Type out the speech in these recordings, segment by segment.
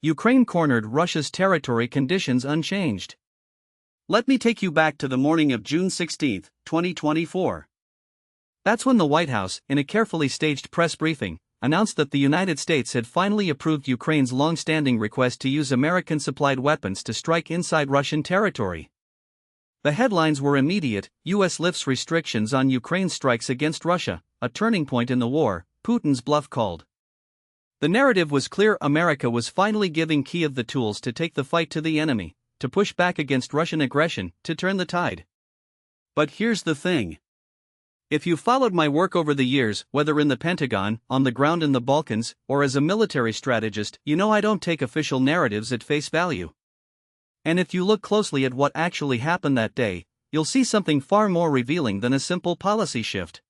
Ukraine cornered Russia's territory, conditions unchanged. Let me take you back to the morning of June 16, 2024. That's when the White House, in a carefully staged press briefing, announced that the United States had finally approved Ukraine's long-standing request to use American-supplied weapons to strike inside Russian territory. The headlines were immediate: U.S. lifts restrictions on Ukraine's strikes against Russia, a turning point in the war, Putin's bluff called. The narrative was clear: America was finally giving Kyiv the tools to take the fight to the enemy, to push back against Russian aggression, to turn the tide. But here's the thing. If you followed my work over the years, whether in the Pentagon, on the ground in the Balkans, or as a military strategist, you know I don't take official narratives at face value. And if you look closely at what actually happened that day, you'll see something far more revealing than a simple policy shift.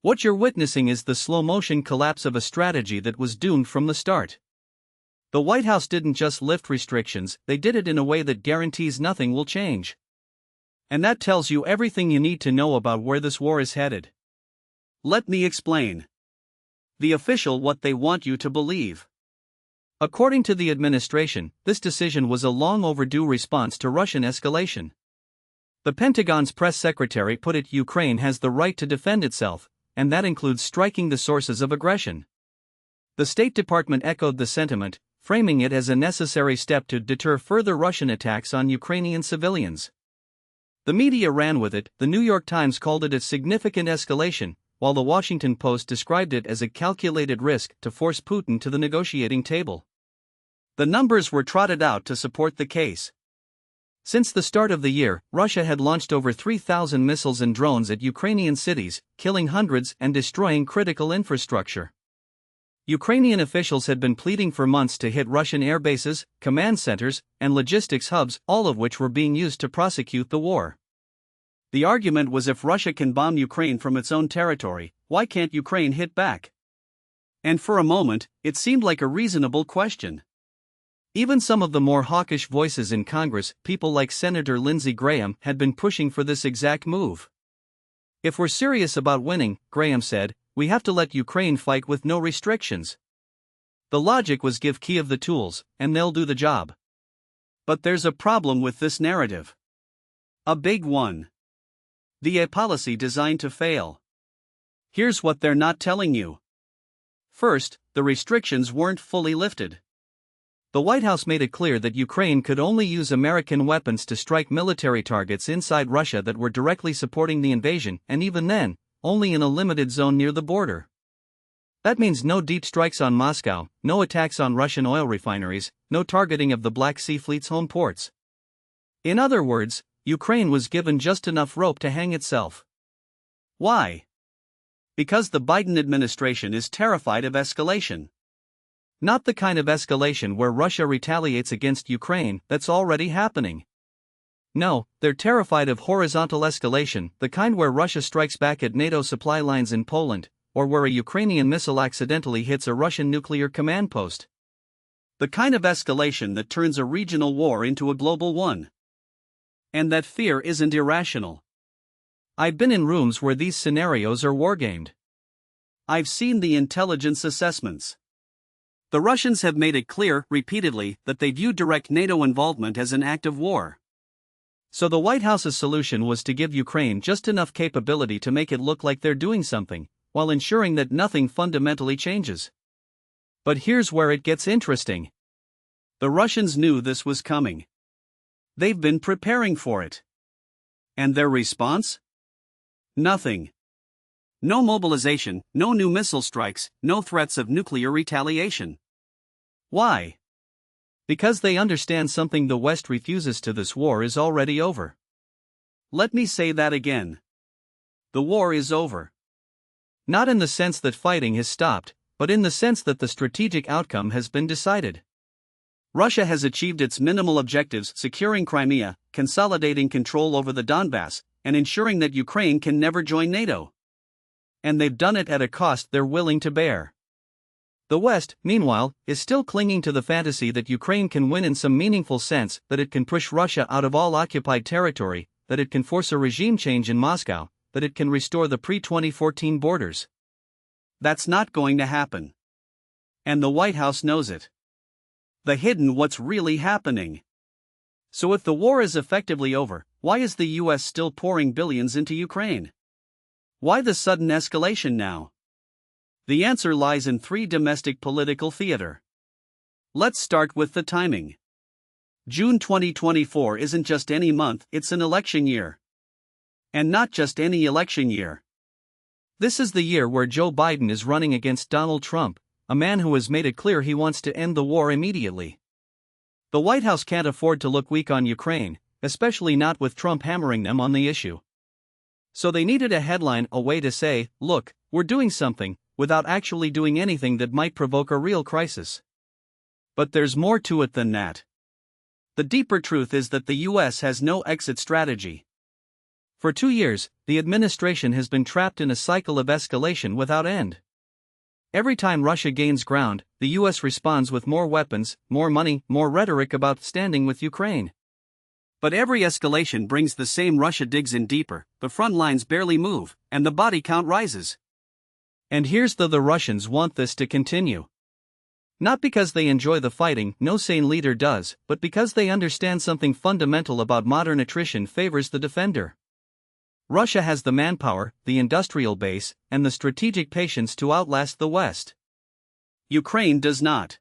What you're witnessing is the slow-motion collapse of a strategy that was doomed from the start. The White House didn't just lift restrictions, they did it in a way that guarantees nothing will change. And that tells you everything you need to know about where this war is headed. Let me explain. The official what they want you to believe. According to the administration, this decision was a long overdue response to Russian escalation. The Pentagon's press secretary put it: Ukraine has the right to defend itself, and that includes striking the sources of aggression. The State Department echoed the sentiment, framing it as a necessary step to deter further Russian attacks on Ukrainian civilians. The media ran with it. The New York Times called it a significant escalation, while the Washington Post described it as a calculated risk to force Putin to the negotiating table. The numbers were trotted out to support the case. Since the start of the year, Russia had launched over 3,000 missiles and drones at Ukrainian cities, killing hundreds and destroying critical infrastructure. Ukrainian officials had been pleading for months to hit Russian air bases, command centers, and logistics hubs, all of which were being used to prosecute the war. The argument was, if Russia can bomb Ukraine from its own territory, why can't Ukraine hit back? And for a moment, it seemed like a reasonable question. Even some of the more hawkish voices in Congress, people like Senator Lindsey Graham, had been pushing for this exact move. If we're serious about winning, Graham said, we have to let Ukraine fight with no restrictions. The logic was: give Kyiv the tools, and they'll do the job. But there's a problem with this narrative. A big one. A policy designed to fail. Here's what they're not telling you. First, the restrictions weren't fully lifted. The White House made it clear that Ukraine could only use American weapons to strike military targets inside Russia that were directly supporting the invasion, and even then, only in a limited zone near the border. That means no deep strikes on Moscow, no attacks on Russian oil refineries, no targeting of the Black Sea Fleet's home ports. In other words, Ukraine was given just enough rope to hang itself. Why? Because the Biden administration is terrified of escalation. Not the kind of escalation where Russia retaliates against Ukraine, that's already happening. No, they're terrified of horizontal escalation, the kind where Russia strikes back at NATO supply lines in Poland, or where a Ukrainian missile accidentally hits a Russian nuclear command post. The kind of escalation that turns a regional war into a global one. And that fear isn't irrational. I've been in rooms where these scenarios are wargamed. I've seen the intelligence assessments. The Russians have made it clear, repeatedly, that they view direct NATO involvement as an act of war. So the White House's solution was to give Ukraine just enough capability to make it look like they're doing something, while ensuring that nothing fundamentally changes. But here's where it gets interesting. The Russians knew this was coming. They've been preparing for it. And their response? Nothing. No mobilization, no new missile strikes, no threats of nuclear retaliation. Why? Because they understand something the West refuses to: this war is already over. Let me say that again. The war is over. Not in the sense that fighting has stopped, but in the sense that the strategic outcome has been decided. Russia has achieved its minimal objectives: securing Crimea, consolidating control over the Donbass, and ensuring that Ukraine can never join NATO. And they've done it at a cost they're willing to bear. The West, meanwhile, is still clinging to the fantasy that Ukraine can win in some meaningful sense, that it can push Russia out of all occupied territory, that it can force a regime change in Moscow, that it can restore the pre-2014 borders. That's not going to happen. And the White House knows it. The hidden what's really happening. So if the war is effectively over, why is the US still pouring billions into Ukraine? Why the sudden escalation now? The answer lies in three domestic political theater. Let's start with the timing. June 2024 isn't just any month, it's an election year. And not just any election year. This is the year where Joe Biden is running against Donald Trump, a man who has made it clear he wants to end the war immediately. The White House can't afford to look weak on Ukraine, especially not with Trump hammering them on the issue. So they needed a headline, a way to say, look, we're doing something, without actually doing anything that might provoke a real crisis. But there's more to it than that. The deeper truth is that the US has no exit strategy. For 2 years, the administration has been trapped in a cycle of escalation without end. Every time Russia gains ground, the US responds with more weapons, more money, more rhetoric about standing with Ukraine. But every escalation brings the same: Russia digs in deeper, the front lines barely move, and the body count rises. And here's the Russians want this to continue. Not because they enjoy the fighting, no sane leader does, but because they understand something fundamental about modern attrition favors the defender. Russia has the manpower, the industrial base, and the strategic patience to outlast the West. Ukraine does not.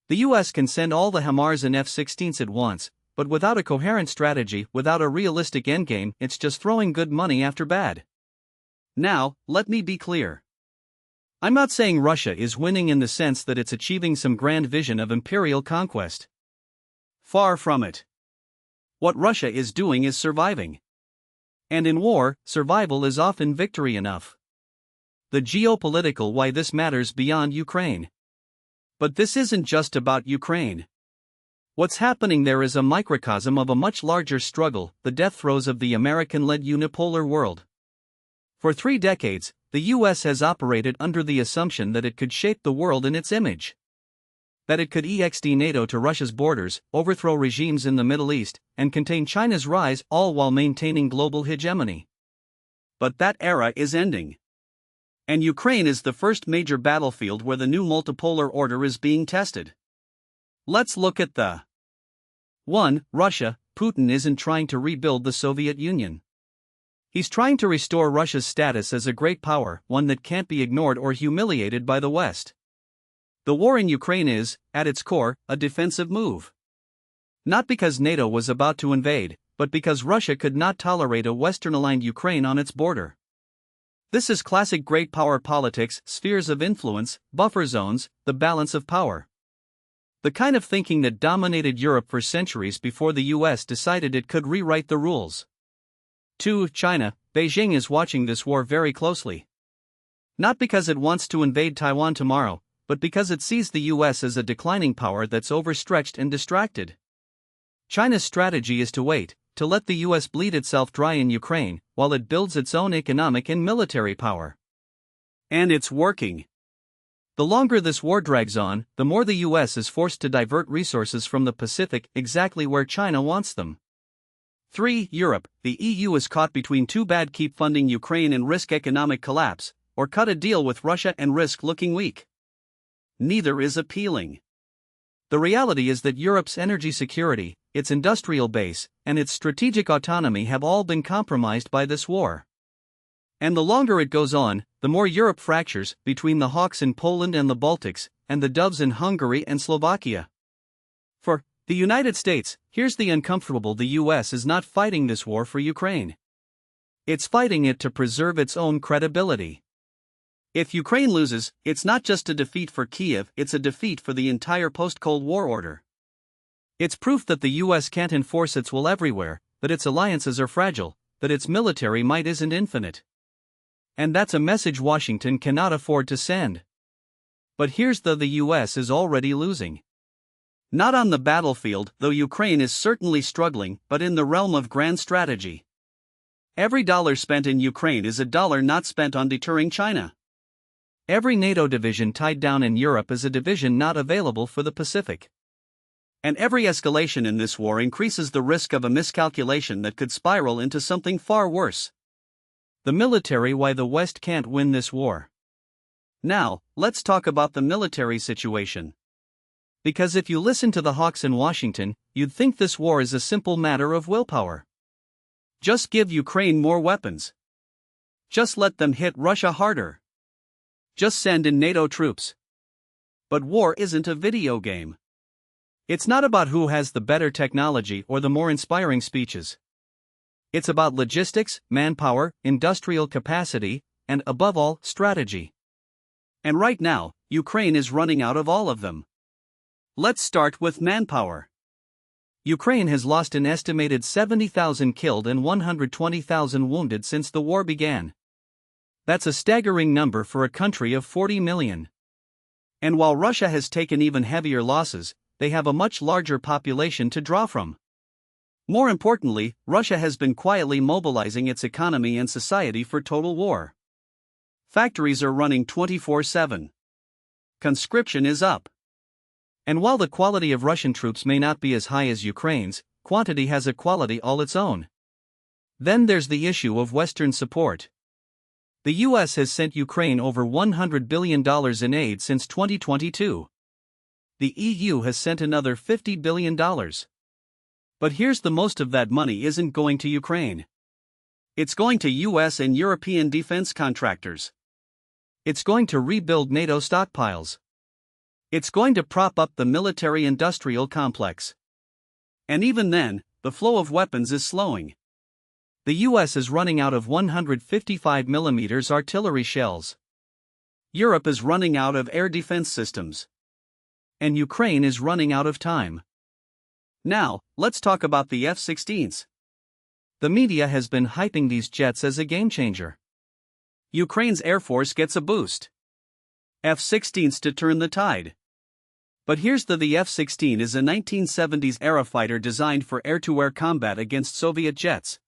The US can send all the HIMARS and F-16s at once, but without a coherent strategy, without a realistic endgame, it's just throwing good money after bad. Now, let me be clear. I'm not saying Russia is winning in the sense that it's achieving some grand vision of imperial conquest. Far from it. What Russia is doing is surviving. And in war, survival is often victory enough. The geopolitical why this matters beyond Ukraine. But this isn't just about Ukraine. What's happening there is a microcosm of a much larger struggle, the death throes of the American-led unipolar world. For 3 decades, the US has operated under the assumption that it could shape the world in its image. That it could extend NATO to Russia's borders, overthrow regimes in the Middle East, and contain China's rise, all while maintaining global hegemony. But that era is ending. And Ukraine is the first major battlefield where the new multipolar order is being tested. Let's look at the 1. Russia. Putin isn't trying to rebuild the Soviet Union. He's trying to restore Russia's status as a great power, one that can't be ignored or humiliated by the West. The war in Ukraine is, at its core, a defensive move. Not because NATO was about to invade, but because Russia could not tolerate a Western-aligned Ukraine on its border. This is classic great power politics, spheres of influence, buffer zones, the balance of power. The kind of thinking that dominated Europe for centuries before the US decided it could rewrite the rules. 2. China. Beijing is watching this war very closely. Not because it wants to invade Taiwan tomorrow, but because it sees the US as a declining power that's overstretched and distracted. China's strategy is to wait, to let the US bleed itself dry in Ukraine, while it builds its own economic and military power. And it's working. The longer this war drags on, the more the US is forced to divert resources from the Pacific, exactly where China wants them. 3. Europe. The EU is caught between two bad: keep funding Ukraine and risk economic collapse, or cut a deal with Russia and risk looking weak. Neither is appealing. The reality is that Europe's energy security, its industrial base, and its strategic autonomy have all been compromised by this war. And the longer it goes on, the more Europe fractures between the hawks in Poland and the Baltics, and the doves in Hungary and Slovakia. For the United States, here's the uncomfortable: the US is not fighting this war for Ukraine. It's fighting it to preserve its own credibility. If Ukraine loses, it's not just a defeat for Kiev, it's a defeat for the entire post-Cold War order. It's proof that the US can't enforce its will everywhere, that its alliances are fragile, that its military might isn't infinite. And that's a message Washington cannot afford to send. But here's the US is already losing. Not on the battlefield, though Ukraine is certainly struggling, but in the realm of grand strategy. Every dollar spent in Ukraine is a dollar not spent on deterring China. Every NATO division tied down in Europe is a division not available for the Pacific. And every escalation in this war increases the risk of a miscalculation that could spiral into something far worse. The military: why the West can't win this war. Now, let's talk about the military situation. Because if you listen to the hawks in Washington, you'd think this war is a simple matter of willpower. Just give Ukraine more weapons. Just let them hit Russia harder. Just send in NATO troops. But war isn't a video game. It's not about who has the better technology or the more inspiring speeches. It's about logistics, manpower, industrial capacity, and above all, strategy. And right now, Ukraine is running out of all of them. Let's start with manpower. Ukraine has lost an estimated 70,000 killed and 120,000 wounded since the war began. That's a staggering number for a country of 40 million. And while Russia has taken even heavier losses, they have a much larger population to draw from. More importantly, Russia has been quietly mobilizing its economy and society for total war. Factories are running 24/7. Conscription is up. And while the quality of Russian troops may not be as high as Ukraine's, quantity has a quality all its own. Then there's the issue of Western support. The US has sent Ukraine over $100 billion in aid since 2022. The EU has sent another $50 billion. But here's the most of that money isn't going to Ukraine. It's going to US and European defense contractors. It's going to rebuild NATO stockpiles. It's going to prop up the military-industrial complex. And even then, the flow of weapons is slowing. The US is running out of 155mm artillery shells. Europe is running out of air defense systems. And Ukraine is running out of time. Now, let's talk about the F-16s. The media has been hyping these jets as a game-changer. Ukraine's Air Force gets a boost. F-16s to turn the tide. But here's the F-16 is a 1970s-era fighter designed for air-to-air combat against Soviet jets.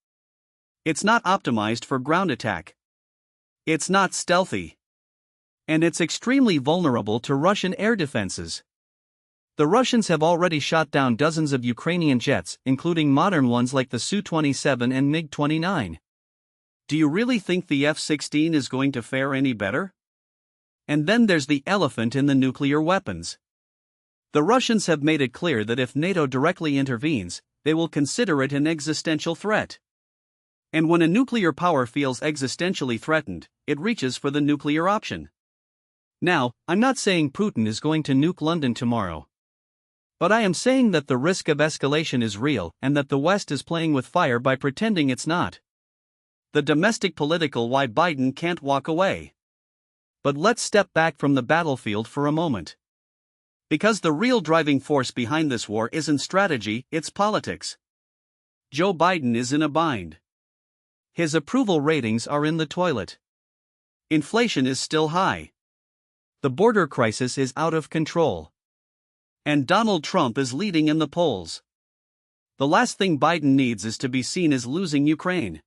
It's not optimized for ground attack. It's not stealthy. And it's extremely vulnerable to Russian air defenses. The Russians have already shot down dozens of Ukrainian jets, including modern ones like the Su-27 and MiG-29. Do you really think the F-16 is going to fare any better? And then there's the elephant in the nuclear weapons. The Russians have made it clear that if NATO directly intervenes, they will consider it an existential threat. And when a nuclear power feels existentially threatened, it reaches for the nuclear option. Now, I'm not saying Putin is going to nuke London tomorrow. But I am saying that the risk of escalation is real and that the West is playing with fire by pretending it's not. The domestic political why Biden can't walk away. But let's step back from the battlefield for a moment. Because the real driving force behind this war isn't strategy, it's politics. Joe Biden is in a bind. His approval ratings are in the toilet. Inflation is still high. The border crisis is out of control. And Donald Trump is leading in the polls. The last thing Biden needs is to be seen as losing Ukraine.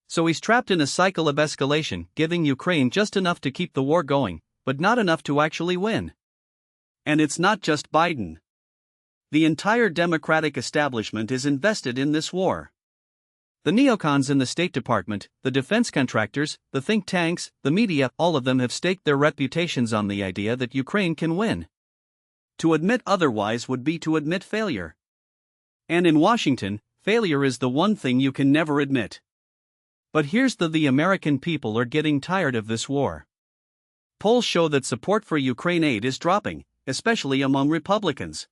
So he's trapped in a cycle of escalation, giving Ukraine just enough to keep the war going, but not enough to actually win. And it's not just Biden. The entire Democratic establishment is invested in this war. The neocons in the State Department, the defense contractors, the think tanks, the media, all of them have staked their reputations on the idea that Ukraine can win. To admit otherwise would be to admit failure. And in Washington, failure is the one thing you can never admit. But here's the American people are getting tired of this war. Polls show that support for Ukraine aid is dropping, especially among Republicans.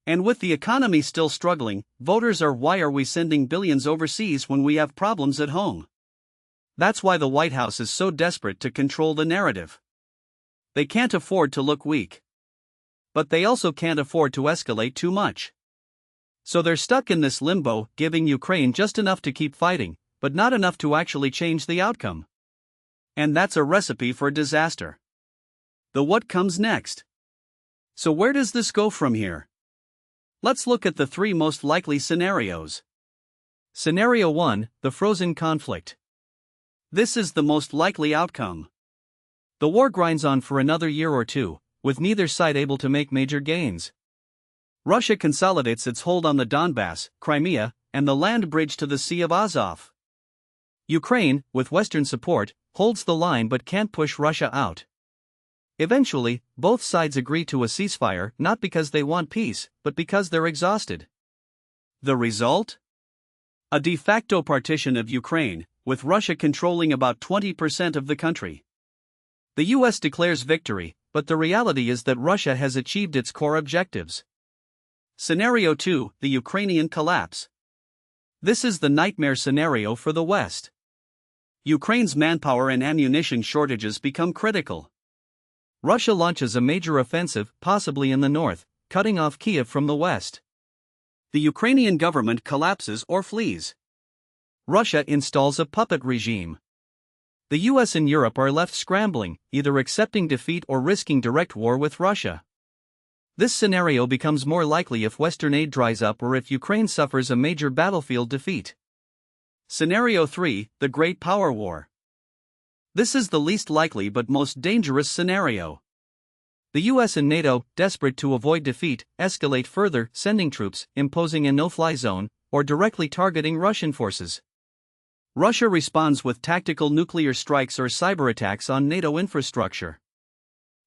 And with the economy still struggling, voters are why are we sending billions overseas when we have problems at home? That's why the White House is so desperate to control the narrative. They can't afford to look weak. But they also can't afford to escalate too much. So they're stuck in this limbo, giving Ukraine just enough to keep fighting, but not enough to actually change the outcome. And that's a recipe for disaster. The what comes next? So where does this go from here? Let's look at the three most likely scenarios. Scenario 1, the frozen conflict. This is the most likely outcome. The war grinds on for another year or two, with neither side able to make major gains. Russia consolidates its hold on the Donbass, Crimea, and the land bridge to the Sea of Azov. Ukraine, with Western support, holds the line but can't push Russia out. Eventually, both sides agree to a ceasefire not because they want peace, but because they're exhausted. The result? A de facto partition of Ukraine, with Russia controlling about 20% of the country. The US declares victory, but the reality is that Russia has achieved its core objectives. Scenario 2: the Ukrainian collapse. This is the nightmare scenario for the West. Ukraine's manpower and ammunition shortages become critical. Russia launches a major offensive, possibly in the north, cutting off Kiev from the west. The Ukrainian government collapses or flees. Russia installs a puppet regime. The US and Europe are left scrambling, either accepting defeat or risking direct war with Russia. This scenario becomes more likely if Western aid dries up or if Ukraine suffers a major battlefield defeat. Scenario 3: the Great Power War. This is the least likely but most dangerous scenario. The US and NATO, desperate to avoid defeat, escalate further, sending troops, imposing a no-fly zone, or directly targeting Russian forces. Russia responds with tactical nuclear strikes or cyber attacks on NATO infrastructure.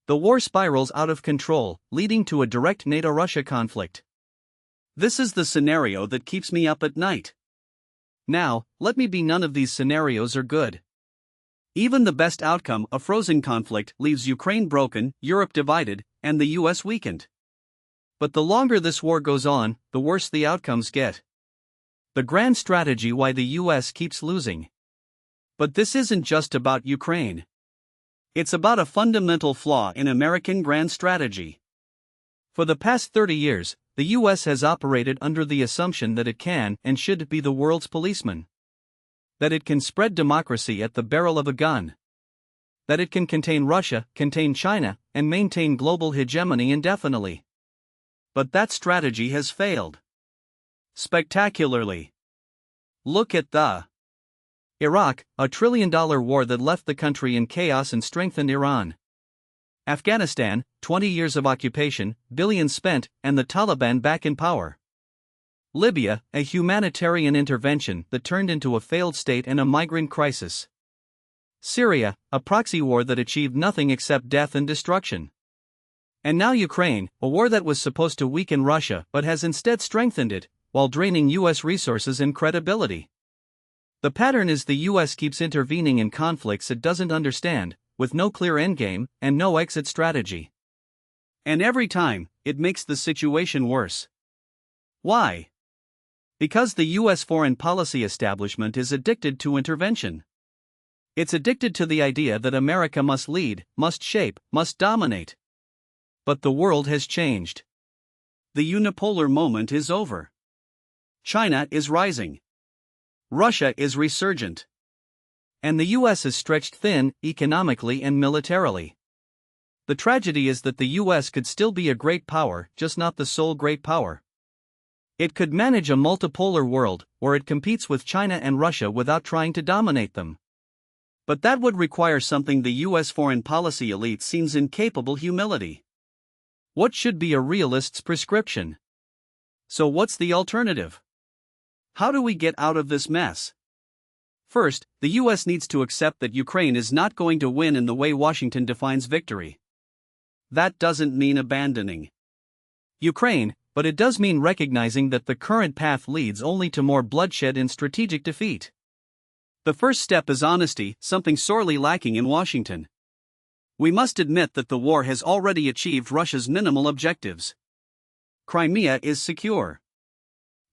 The war spirals out of control, leading to a direct NATO-Russia conflict. This is the scenario that keeps me up at night. Now, let me be none of these scenarios are good. Even the best outcome, a frozen conflict, leaves Ukraine broken, Europe divided, and the US weakened. But the longer this war goes on, the worse the outcomes get. The grand strategy why the US keeps losing. But this isn't just about Ukraine. It's about a fundamental flaw in American grand strategy. For the past 30 years, the US has operated under the assumption that it can and should be the world's policeman. That it can spread democracy at the barrel of a gun. That it can contain Russia, contain China, and maintain global hegemony indefinitely. But that strategy has failed. Spectacularly. Look at the Iraq, a $1 trillion war that left the country in chaos and strengthened Iran. Afghanistan, 20 years of occupation, billions spent, and the Taliban back in power. Libya, a humanitarian intervention that turned into a failed state and a migrant crisis. Syria, a proxy war that achieved nothing except death and destruction. And now Ukraine, a war that was supposed to weaken Russia but has instead strengthened it, while draining US resources and credibility. The pattern is the US keeps intervening in conflicts it doesn't understand, with no clear endgame and no exit strategy. And every time, it makes the situation worse. Why? Because the US foreign policy establishment is addicted to intervention. It's addicted to the idea that America must lead, must shape, must dominate. But the world has changed. The unipolar moment is over. China is rising. Russia is resurgent. And the US is stretched thin, economically and militarily. The tragedy is that the US could still be a great power, just not the sole great power. It could manage a multipolar world, where it competes with China and Russia without trying to dominate them. But that would require something the US foreign policy elite seems incapable: humility. What should be a realist's prescription? So what's the alternative? How do we get out of this mess? First, the US needs to accept that Ukraine is not going to win in the way Washington defines victory. That doesn't mean abandoning Ukraine, but it does mean recognizing that the current path leads only to more bloodshed and strategic defeat. The first step is honesty, something sorely lacking in Washington. We must admit that the war has already achieved Russia's minimal objectives. Crimea is secure.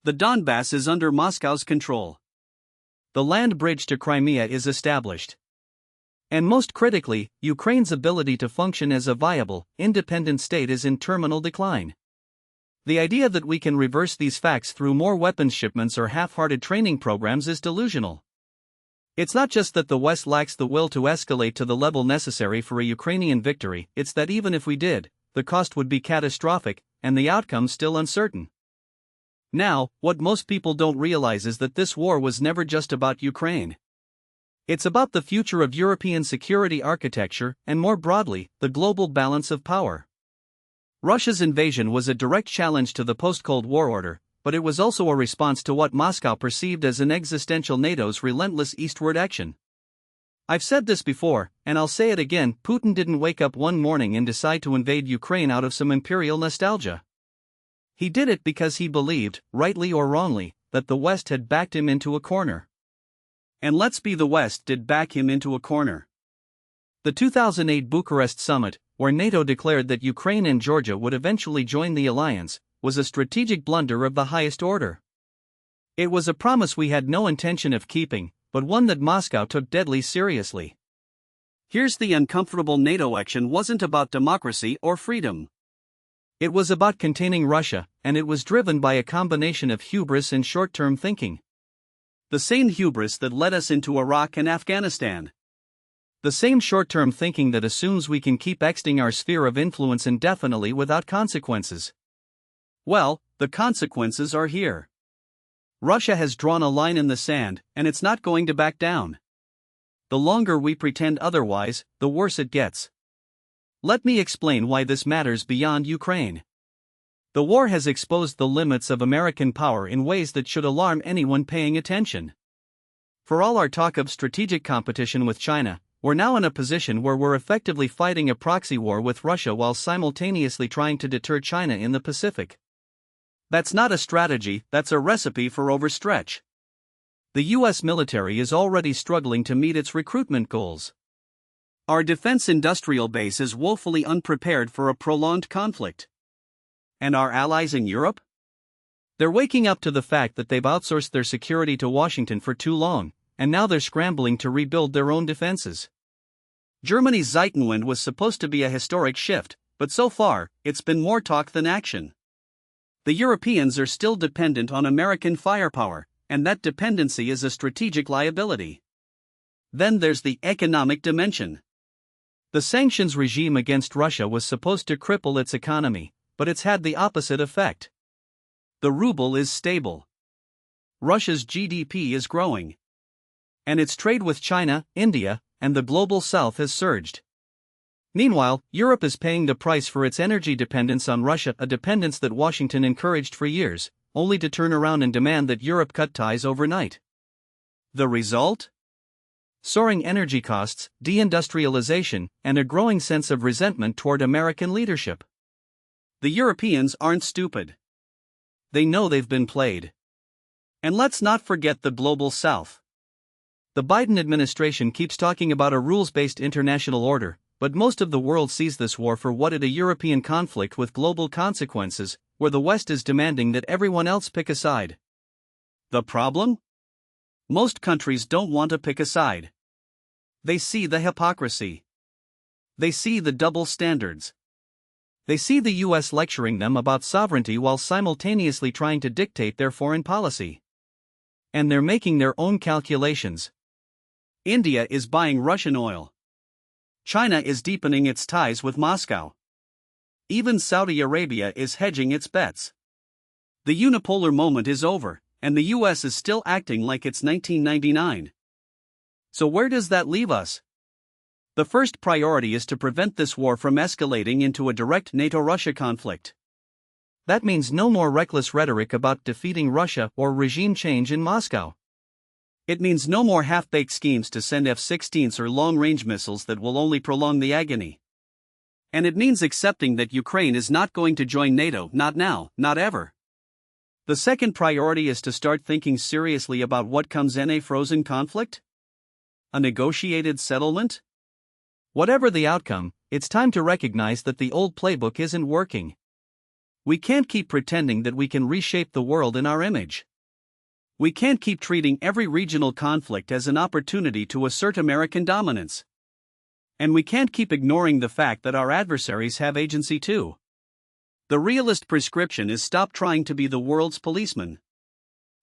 The Donbass is under Moscow's control. The land bridge to Crimea is established. And most critically, Ukraine's ability to function as a viable, independent state is in terminal decline. The idea that we can reverse these facts through more weapons shipments or half-hearted training programs is delusional. It's not just that the West lacks the will to escalate to the level necessary for a Ukrainian victory, it's that even if we did, the cost would be catastrophic, and the outcome still uncertain. Now, what most people don't realize is that this war was never just about Ukraine. It's about the future of European security architecture, and more broadly, the global balance of power. Russia's invasion was a direct challenge to the post-Cold War order, but it was also a response to what Moscow perceived as an existential NATO's relentless eastward action. I've said this before, and I'll say it again, Putin didn't wake up one morning and decide to invade Ukraine out of some imperial nostalgia. He did it because he believed, rightly or wrongly, that the West had backed him into a corner. And let's be the West did back him into a corner. The 2008 Bucharest summit, where NATO declared that Ukraine and Georgia would eventually join the alliance, was a strategic blunder of the highest order. It was a promise we had no intention of keeping, but one that Moscow took deadly seriously. Here's the uncomfortable: NATO action wasn't about democracy or freedom. It was about containing Russia, and it was driven by a combination of hubris and short-term thinking. The same hubris that led us into Iraq and Afghanistan. The same short-term thinking that assumes we can keep extending our sphere of influence indefinitely without consequences. Well, the consequences are here. Russia has drawn a line in the sand, and it's not going to back down. The longer we pretend otherwise, the worse it gets. Let me explain why this matters beyond Ukraine. The war has exposed the limits of American power in ways that should alarm anyone paying attention. For all our talk of strategic competition with China, we're now in a position where we're effectively fighting a proxy war with Russia while simultaneously trying to deter China in the Pacific. That's not a strategy, that's a recipe for overstretch. The US military is already struggling to meet its recruitment goals. Our defense industrial base is woefully unprepared for a prolonged conflict. And our allies in Europe? They're waking up to the fact that they've outsourced their security to Washington for too long, and now they're scrambling to rebuild their own defenses. Germany's Zeitenwende was supposed to be a historic shift, but so far, it's been more talk than action. The Europeans are still dependent on American firepower, and that dependency is a strategic liability. Then there's the economic dimension. The sanctions regime against Russia was supposed to cripple its economy, but it's had the opposite effect. The ruble is stable. Russia's GDP is growing. And its trade with China, India, and the global south has surged. Meanwhile, Europe is paying the price for its energy dependence on Russia, a dependence that Washington encouraged for years, only to turn around and demand that Europe cut ties overnight. The result? Soaring energy costs, deindustrialization, and a growing sense of resentment toward American leadership. The Europeans aren't stupid. They know they've been played. And let's not forget the global south. The Biden administration keeps talking about a rules-based international order, but most of the world sees this war for what it is: a European conflict with global consequences, where the West is demanding that everyone else pick a side. The problem? Most countries don't want to pick a side. They see the hypocrisy. They see the double standards. They see the US lecturing them about sovereignty while simultaneously trying to dictate their foreign policy. And they're making their own calculations. India is buying Russian oil. China is deepening its ties with Moscow. Even Saudi Arabia is hedging its bets. The unipolar moment is over, and the US is still acting like it's 1999. So where does that leave us? The first priority is to prevent this war from escalating into a direct NATO-Russia conflict. That means no more reckless rhetoric about defeating Russia or regime change in Moscow. It means no more half-baked schemes to send F-16s or long-range missiles that will only prolong the agony. And it means accepting that Ukraine is not going to join NATO, not now, not ever. The second priority is to start thinking seriously about what comes in a frozen conflict? A negotiated settlement? Whatever the outcome, it's time to recognize that the old playbook isn't working. We can't keep pretending that we can reshape the world in our image. We can't keep treating every regional conflict as an opportunity to assert American dominance. And we can't keep ignoring the fact that our adversaries have agency too. The realist prescription is stop trying to be the world's policeman.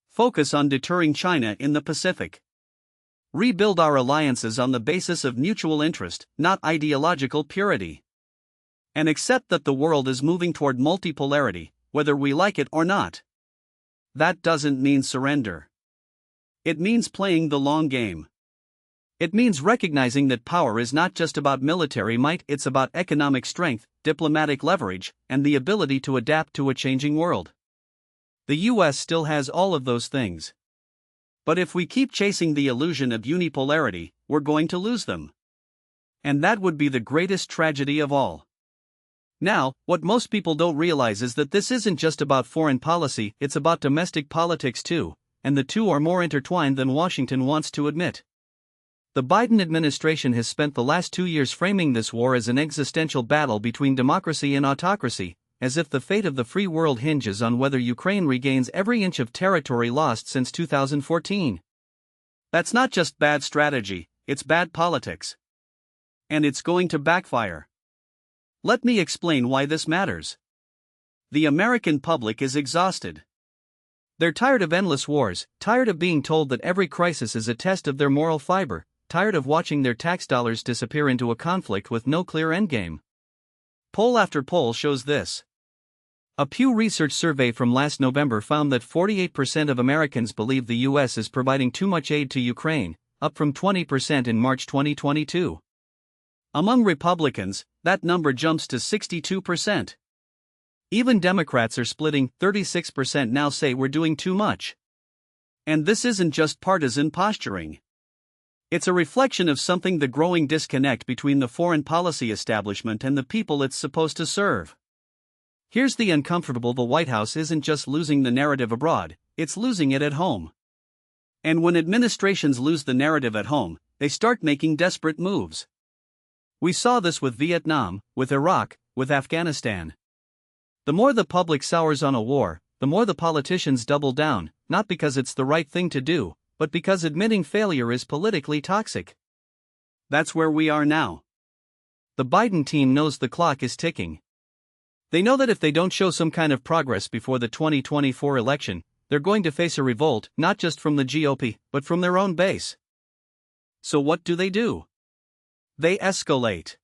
Focus on deterring China in the Pacific. Rebuild our alliances on the basis of mutual interest, not ideological purity. And accept that the world is moving toward multipolarity, whether we like it or not. That doesn't mean surrender. It means playing the long game. It means recognizing that power is not just about military might, it's about economic strength, diplomatic leverage, and the ability to adapt to a changing world. The US still has all of those things. But if we keep chasing the illusion of unipolarity, we're going to lose them. And that would be the greatest tragedy of all. Now, what most people don't realize is that this isn't just about foreign policy, it's about domestic politics too, and the two are more intertwined than Washington wants to admit. The Biden administration has spent the last 2 years framing this war as an existential battle between democracy and autocracy, as if the fate of the free world hinges on whether Ukraine regains every inch of territory lost since 2014. That's not just bad strategy, it's bad politics. And it's going to backfire. Let me explain why this matters. The American public is exhausted. They're tired of endless wars, tired of being told that every crisis is a test of their moral fiber, tired of watching their tax dollars disappear into a conflict with no clear endgame. Poll after poll shows this. A Pew Research survey from last November found that 48% of Americans believe the U.S. is providing too much aid to Ukraine, up from 20% in March 2022. Among Republicans, that number jumps to 62%. Even Democrats are splitting. 36% now say we're doing too much. And this isn't just partisan posturing. It's a reflection of something: the growing disconnect between the foreign policy establishment and the people it's supposed to serve. Here's the uncomfortable: the White House isn't just losing the narrative abroad, it's losing it at home. And when administrations lose the narrative at home, they start making desperate moves. We saw this with Vietnam, with Iraq, with Afghanistan. The more the public sours on a war, the more the politicians double down, not because it's the right thing to do, but because admitting failure is politically toxic. That's where we are now. The Biden team knows the clock is ticking. They know that if they don't show some kind of progress before the 2024 election, they're going to face a revolt, not just from the GOP, but from their own base. So what do? They escalate.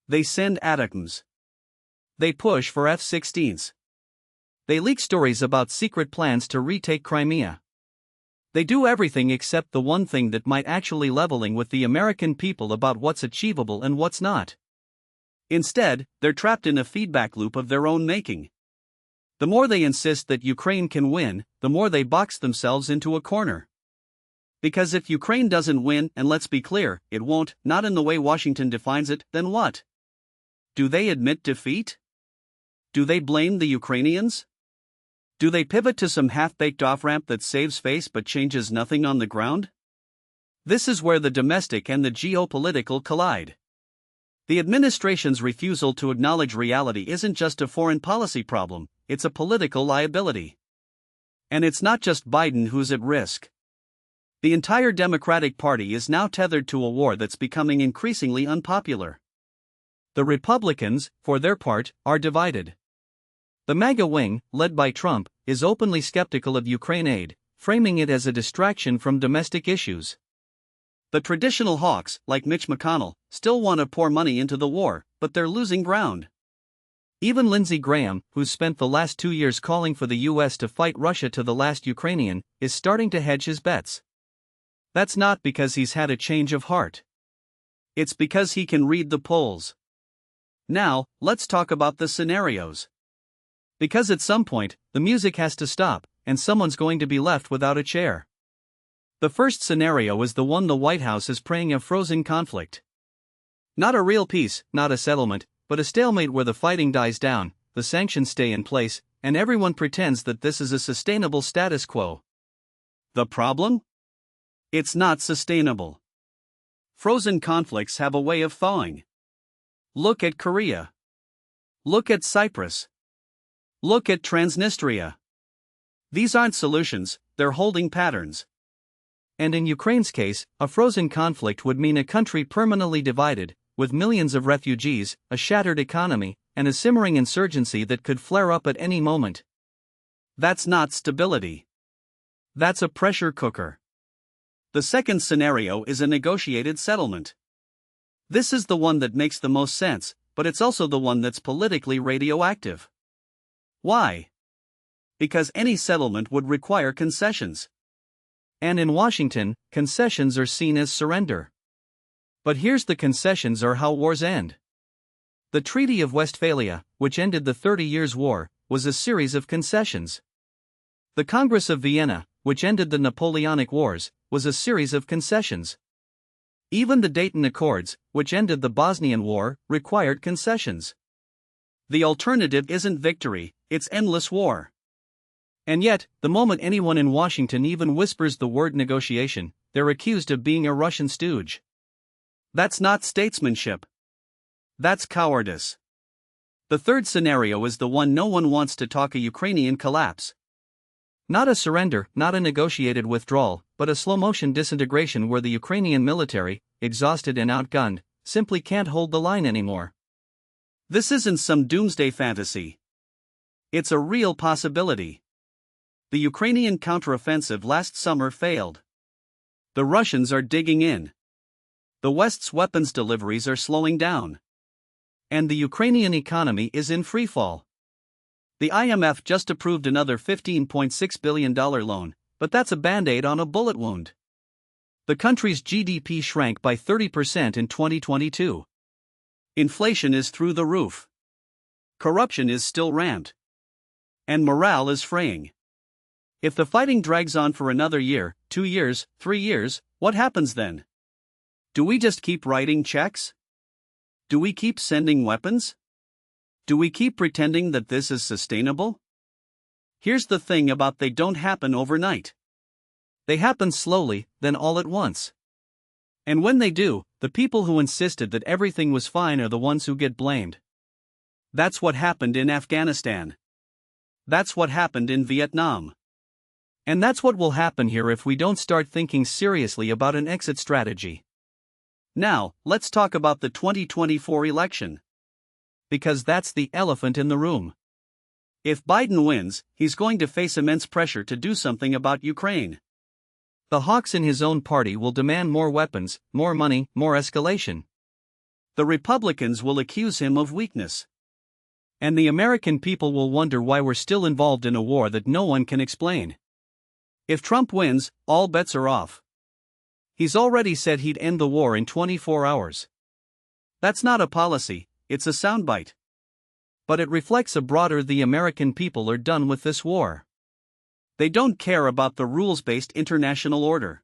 They send atoms. They push for F-16s. They leak stories about secret plans to retake Crimea. They do everything except the one thing that might actually leveling with the American people about what's achievable and what's not. Instead, they're trapped in a feedback loop of their own making. The more they insist that Ukraine can win, the more they box themselves into a corner. Because if Ukraine doesn't win, and let's be clear, it won't, not in the way Washington defines it, then what? Do they admit defeat? Do they blame the Ukrainians? Do they pivot to some half-baked off-ramp that saves face but changes nothing on the ground? This is where the domestic and the geopolitical collide. The administration's refusal to acknowledge reality isn't just a foreign policy problem, it's a political liability. And it's not just Biden who's at risk. The entire Democratic Party is now tethered to a war that's becoming increasingly unpopular. The Republicans, for their part, are divided. The MAGA wing, led by Trump, is openly skeptical of Ukraine aid, framing it as a distraction from domestic issues. The traditional hawks, like Mitch McConnell, still want to pour money into the war, but they're losing ground. Even Lindsey Graham, who's spent the last 2 years calling for the U.S. to fight Russia to the last Ukrainian, is starting to hedge his bets. That's not because he's had a change of heart. It's because he can read the polls. Now, let's talk about the scenarios. Because at some point, the music has to stop, and someone's going to be left without a chair. The first scenario is the one the White House is praying: a frozen conflict. Not a real peace, not a settlement, but a stalemate where the fighting dies down, the sanctions stay in place, and everyone pretends that this is a sustainable status quo. The problem? It's not sustainable. Frozen conflicts have a way of thawing. Look at Korea. Look at Cyprus. Look at Transnistria. These aren't solutions, they're holding patterns. And in Ukraine's case, a frozen conflict would mean a country permanently divided, with millions of refugees, a shattered economy, and a simmering insurgency that could flare up at any moment. That's not stability. That's a pressure cooker. The second scenario is a negotiated settlement. This is the one that makes the most sense, but it's also the one that's politically radioactive. Why? Because any settlement would require concessions. And in Washington, concessions are seen as surrender. But here's the concessions are how wars end. The Treaty of Westphalia, which ended the 30 Years' War, was a series of concessions. The Congress of Vienna, which ended the Napoleonic Wars, was a series of concessions. Even the Dayton Accords, which ended the Bosnian War, required concessions. The alternative isn't victory, it's endless war. And yet, the moment anyone in Washington even whispers the word negotiation, they're accused of being a Russian stooge. That's not statesmanship. That's cowardice. The third scenario is the one no one wants to talk: a Ukrainian collapse. Not a surrender, not a negotiated withdrawal, but a slow-motion disintegration where the Ukrainian military, exhausted and outgunned, simply can't hold the line anymore. This isn't some doomsday fantasy. It's a real possibility. The Ukrainian counteroffensive last summer failed. The Russians are digging in. The West's weapons deliveries are slowing down. And the Ukrainian economy is in freefall. The IMF just approved another $15.6 billion loan, but that's a band-aid on a bullet wound. The country's GDP shrank by 30% in 2022. Inflation is through the roof. Corruption is still rampant. And morale is fraying. If the fighting drags on for another year, 2 years, 3 years, what happens then? Do we just keep writing checks? Do we keep sending weapons? Do we keep pretending that this is sustainable? Here's the thing about: they don't happen overnight. They happen slowly, then all at once. And when they do, the people who insisted that everything was fine are the ones who get blamed. That's what happened in Afghanistan. That's what happened in Vietnam. And that's what will happen here if we don't start thinking seriously about an exit strategy. Now, let's talk about the 2024 election. Because that's the elephant in the room. If Biden wins, he's going to face immense pressure to do something about Ukraine. The hawks in his own party will demand more weapons, more money, more escalation. The Republicans will accuse him of weakness. And the American people will wonder why we're still involved in a war that no one can explain. If Trump wins, all bets are off. He's already said he'd end the war in 24 hours. That's not a policy, it's a soundbite. But it reflects a broader: the American people are done with this war. They don't care about the rules-based international order.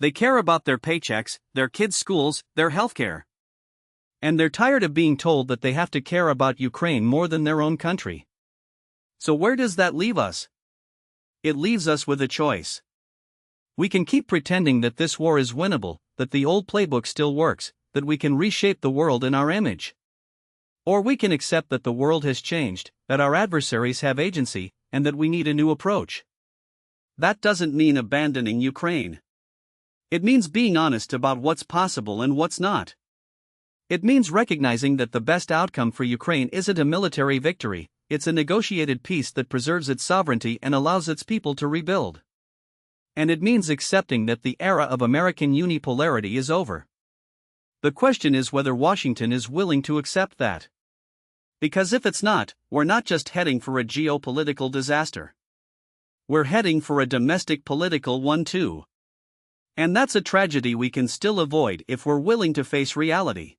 They care about their paychecks, their kids' schools, their healthcare. And they're tired of being told that they have to care about Ukraine more than their own country. So where does that leave us? It leaves us with a choice. We can keep pretending that this war is winnable, that the old playbook still works, that we can reshape the world in our image. Or we can accept that the world has changed, that our adversaries have agency, and that we need a new approach. That doesn't mean abandoning Ukraine. It means being honest about what's possible and what's not. It means recognizing that the best outcome for Ukraine isn't a military victory, it's a negotiated peace that preserves its sovereignty and allows its people to rebuild. And it means accepting that the era of American unipolarity is over. The question is whether Washington is willing to accept that. Because if it's not, we're not just heading for a geopolitical disaster. We're heading for a domestic political one too. And that's a tragedy we can still avoid if we're willing to face reality.